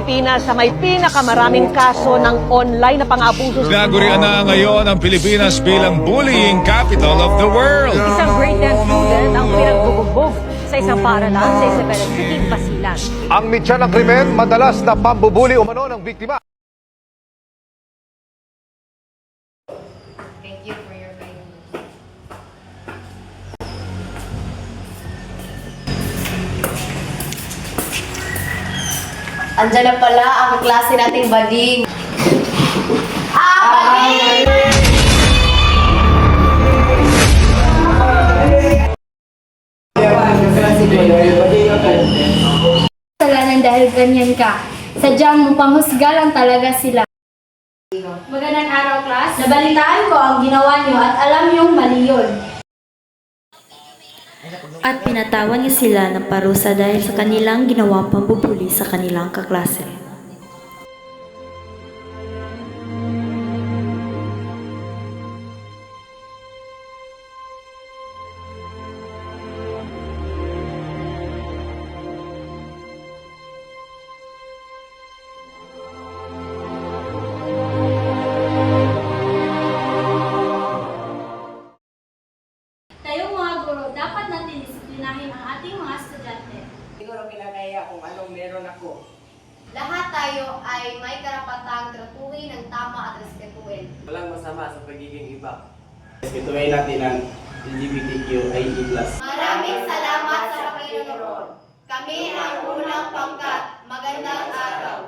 Pilipinas sa may pinakamaraming kaso ng online na pang-abuso. Nagurian na ngayon ang Pilipinas bilang bullying capital of the world. Isang grade 10 student ang pinagbubugbog sa isang paaralan sa Isabela City, Basilan. Ang mitya ng krimen, madalas na pambubuli umano ng biktima. Thank you for your kindness. Andiyan na pala ang klase nating bading. Bading! Kasalanan dahil ganyan ka. Sadyang panghusga lang talaga sila. Magandang araw, class. Nabalitaan ko ang ginawa niyo at alam niyong mali yun. At pinatawan niya sila ng parusa dahil sa kanilang ginawang pambubuli sa kanilang kaklase. Tayong mga guro, dapat natin disiplinahin ang ating mga estudyante. Siguro kinagaya kung anong meron ako. Lahat tayo ay may karapatang tratuhin ng tama at respetuhin. Walang masama sa pagiging iba. Respetuhin natin ang LGBTQIA+. Maraming salamat sa Panginoon. Kami ang unang pangkat. Magandang araw.